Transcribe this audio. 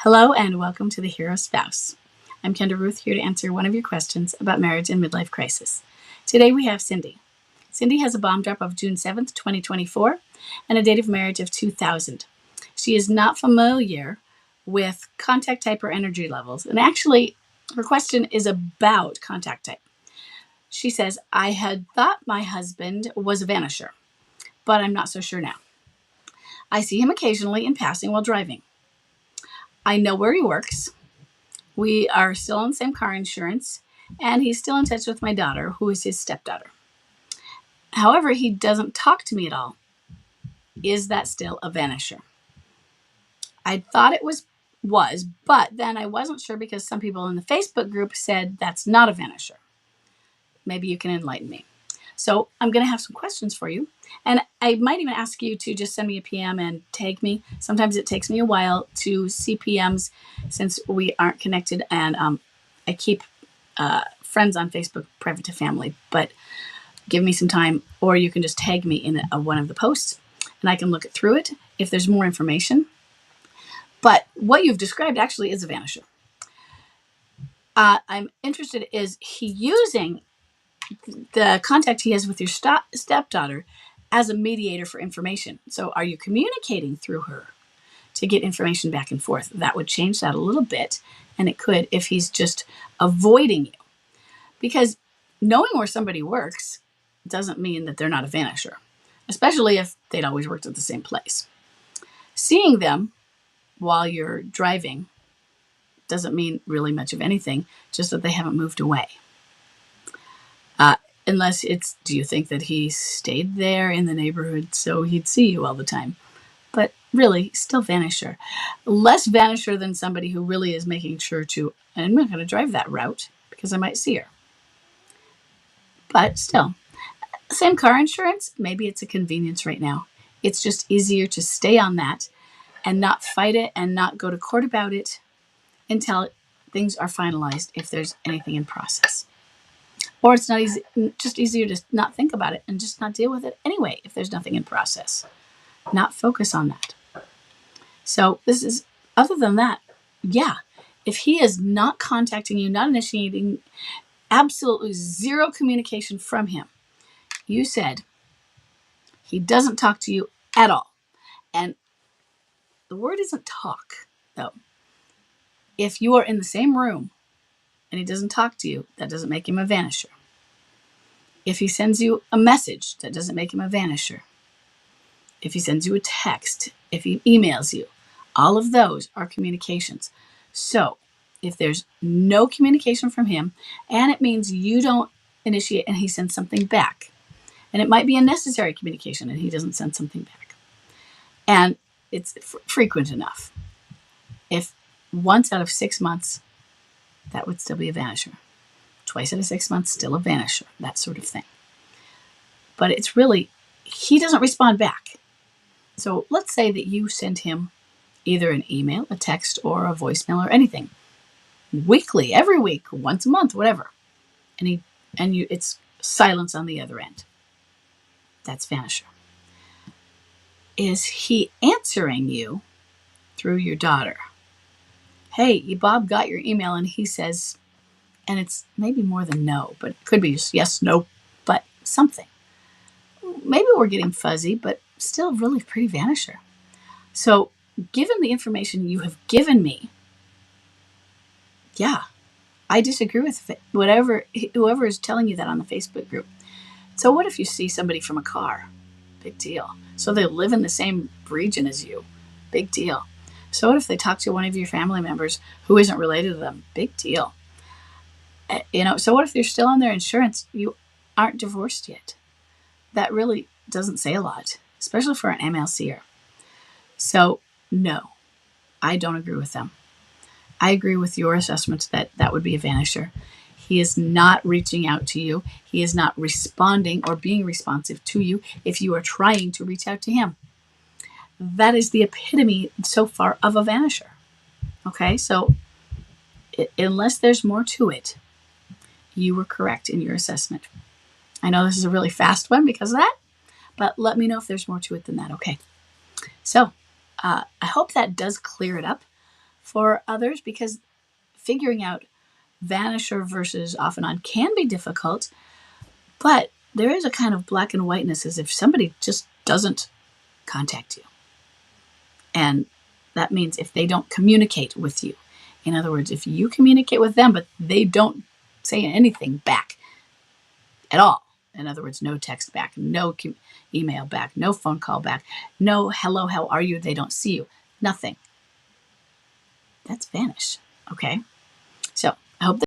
Hello and welcome to The Hero Spouse. I'm Kendra Ruth, here to answer one of your questions about marriage and midlife crisis. Today we have Cindy. Cindy has a bomb drop of June 7th, 2024, and a date of marriage of 2000. She is not familiar with contact type or energy levels, and actually her question is about contact type. She says, I had thought my husband was a vanisher, but I'm not so sure now. I see him occasionally in passing while driving. I know where he works. We are still on the same car insurance, and he's still in touch with my daughter, who is his stepdaughter. However, he doesn't talk to me at all. Is that still a vanisher? I thought it was, but then I wasn't sure because some people in the Facebook group said that's not a vanisher. Maybe you can enlighten me. So I'm going to have some questions for you. And I might even ask you to just send me a PM and tag me. Sometimes it takes me a while to see PMs since we aren't connected. And I keep friends on Facebook private to family. But give me some time, or you can just tag me in one of the posts and I can look through it if there's more information. But what you've described actually is a vanisher. I'm interested, is he using the contact he has with your stepdaughter as a mediator for information? So are you communicating through her to get information back and forth? That would change that a little bit, and it could if he's just avoiding you. Because knowing where somebody works doesn't mean that they're not a vanisher, especially if they'd always worked at the same place. Seeing them while you're driving doesn't mean really much of anything, just that they haven't moved away. Unless it's, do you think that he stayed there in the neighborhood so he'd see you all the time? But really, still vanisher. Less vanisher than somebody who really is making sure to, and I'm not going to drive that route because I might see her. But still, same car insurance, maybe it's a convenience right now. It's just easier to stay on that and not fight it and not go to court about it until things are finalized, if there's anything in process. Or it's not easy, just easier to not think about it and just not deal with it anyway if there's nothing in process. Not focus on that. So this is, other than that, yeah, if he is not contacting you, not initiating, absolutely zero communication from him, you said he doesn't talk to you at all. And the word isn't talk, though. If you are in the same room and he doesn't talk to you, that doesn't make him a vanisher. If he sends you a message, that doesn't make him a vanisher. If he sends you a text, if he emails you, all of those are communications. So if there's no communication from him, and it means you don't initiate and he sends something back, and it might be a necessary communication and he doesn't send something back, and it's frequent enough, if once out of 6 months, that would still be a vanisher. Twice out of 6 months, still a vanisher, that sort of thing. But it's really, he doesn't respond back. So let's say that you send him either an email, a text, or a voicemail, or anything weekly, every week, once a month, whatever, and it's silence on the other end. That's vanisher. Is he answering you through your daughter? Hey, Bob got your email, and he says, and it's maybe more than no, but it could be just yes, no, but something. Maybe we're getting fuzzy, but still really pretty vanisher. So given the information you have given me, yeah, I disagree with whoever is telling you that on the Facebook group. So what if you see somebody from a car? Big deal. So they live in the same region as you? Big deal. So what if they talk to one of your family members who isn't related to them? Big deal. So what if you're still on their insurance? You aren't divorced yet. That really doesn't say a lot, especially for an MLCer. So no, I don't agree with them. I agree with your assessment that that would be a vanisher. He is not reaching out to you. He is not responding or being responsive to you if you are trying to reach out to him. That is the epitome so far of a vanisher. Okay, so unless there's more to it, you were correct in your assessment. I know this is a really fast one because of that, but let me know if there's more to it than that, okay? So I hope that does clear it up for others because figuring out Vanisher versus off and on can be difficult, but there is a kind of black and whiteness as if somebody just doesn't contact you. And that means if they don't communicate with you. In other words, if you communicate with them, but they don't say anything back at all. In other words, no text back, no email back, no phone call back, no hello, how are you? They don't see you. Nothing. That's vanish. Okay. So